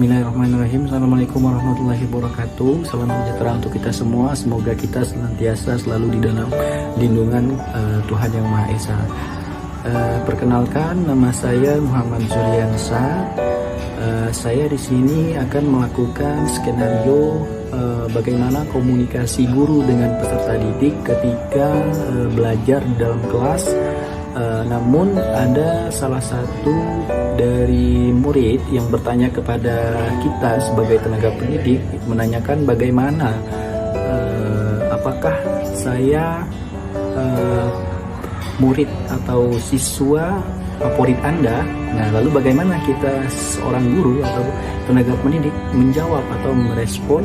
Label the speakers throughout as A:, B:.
A: Bismillahirrahmanirrahim. Assalamualaikum warahmatullahi wabarakatuh. Salam sejahtera untuk kita semua. Semoga kita senantiasa selalu di dalam lindungan Tuhan Yang Maha Esa. Perkenalkan, nama saya Muhammad Zuliansa. Saya di sini akan melakukan skenario bagaimana komunikasi guru dengan peserta didik ketika belajar di dalam kelas. Namun ada salah satu dari murid yang bertanya kepada kita sebagai tenaga pendidik, menanyakan bagaimana apakah saya murid atau siswa favorit Anda. Nah, lalu bagaimana kita seorang guru atau tenaga pendidik menjawab atau merespon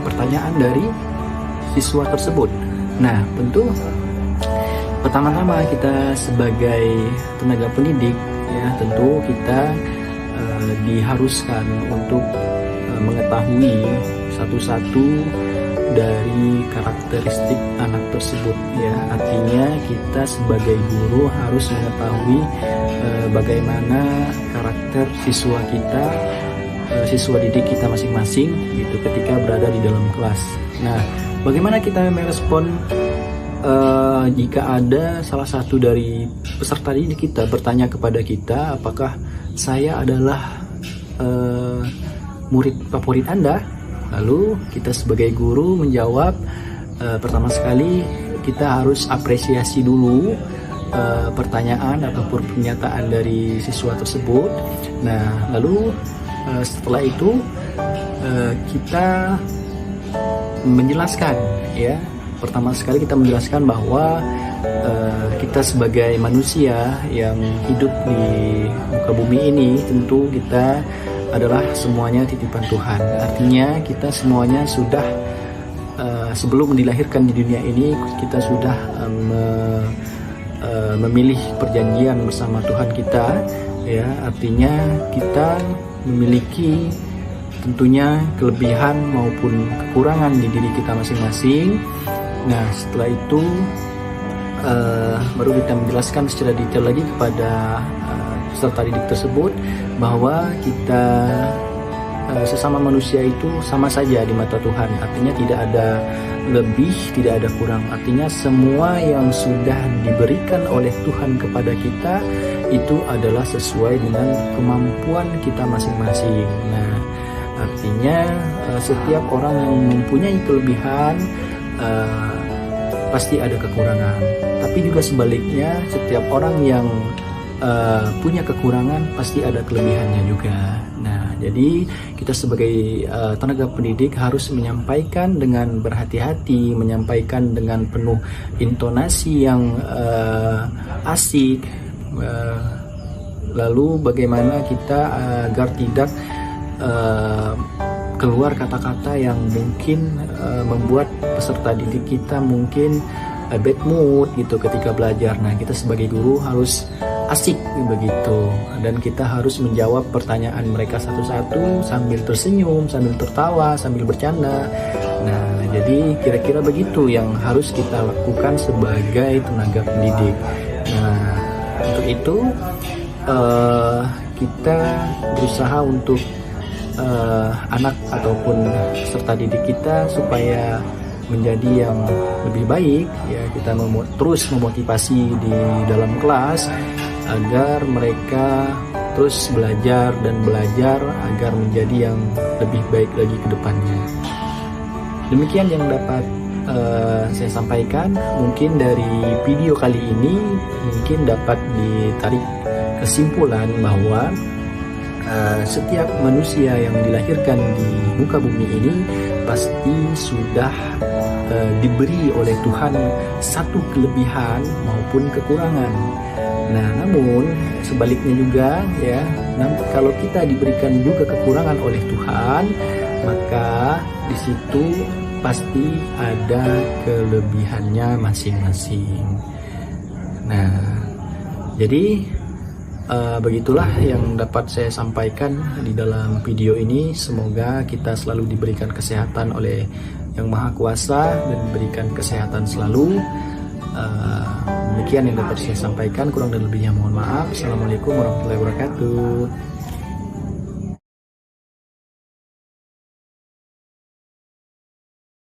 A: pertanyaan dari siswa tersebut. Nah, tentu pertama-tama kita sebagai tenaga pendidik, ya tentu kita diharuskan untuk mengetahui satu-satu dari karakteristik anak tersebut, ya. Artinya kita sebagai guru harus mengetahui bagaimana karakter siswa kita, siswa didik kita masing-masing gitu ketika berada di dalam kelas. Nah, bagaimana kita merespon jika ada salah satu dari peserta didik kita bertanya kepada kita, apakah saya adalah murid favorit Anda? Lalu kita sebagai guru menjawab, pertama sekali kita harus apresiasi dulu pertanyaan ataupun pernyataan dari siswa tersebut. Nah, lalu setelah itu kita menjelaskan, ya. Pertama sekali kita menjelaskan bahwa kita sebagai manusia yang hidup di muka bumi ini, tentu kita adalah semuanya titipan Tuhan. Artinya kita semuanya sudah sebelum dilahirkan di dunia ini, kita sudah memilih perjanjian bersama Tuhan kita, ya. Artinya kita memiliki tentunya kelebihan maupun kekurangan di diri kita masing-masing. Nah, setelah itu baru kita menjelaskan secara detail lagi kepada peserta didik tersebut bahwa kita sesama manusia itu sama saja di mata Tuhan. Artinya tidak ada lebih, tidak ada kurang. Artinya semua yang sudah diberikan oleh Tuhan kepada kita itu adalah sesuai dengan kemampuan kita masing-masing. Nah, artinya setiap orang yang mempunyai kelebihan pasti ada kekurangan, tapi juga sebaliknya setiap orang yang punya kekurangan pasti ada kelebihannya juga. Nah, jadi kita sebagai tenaga pendidik harus menyampaikan dengan berhati-hati, menyampaikan dengan penuh intonasi yang asik, lalu bagaimana kita agar tidak keluar kata-kata yang mungkin membuat peserta didik kita mungkin bad mood gitu ketika belajar. Nah, kita sebagai guru harus asik begitu, dan kita harus menjawab pertanyaan mereka satu-satu sambil tersenyum, sambil tertawa, sambil bercanda. Nah, jadi kira-kira begitu yang harus kita lakukan sebagai tenaga pendidik. Nah, untuk itu kita berusaha untuk anak ataupun peserta didik kita supaya menjadi yang lebih baik, ya. Kita terus memotivasi di dalam kelas agar mereka terus belajar dan belajar agar menjadi yang lebih baik lagi ke depannya. Demikian yang dapat saya sampaikan. Mungkin dari video kali ini mungkin dapat ditarik kesimpulan bahwa setiap manusia yang dilahirkan di muka bumi ini pasti sudah diberi oleh Tuhan satu kelebihan maupun kekurangan. Nah, namun sebaliknya juga, ya, kalau kita diberikan juga kekurangan oleh Tuhan, maka di situ pasti ada kelebihannya masing-masing. Nah, jadi begitulah yang dapat saya sampaikan di dalam video ini. Semoga kita selalu diberikan kesehatan oleh Yang Maha Kuasa dan diberikan kesehatan selalu. Demikian yang dapat saya sampaikan, kurang dan lebihnya mohon maaf. Assalamualaikum warahmatullahi wabarakatuh.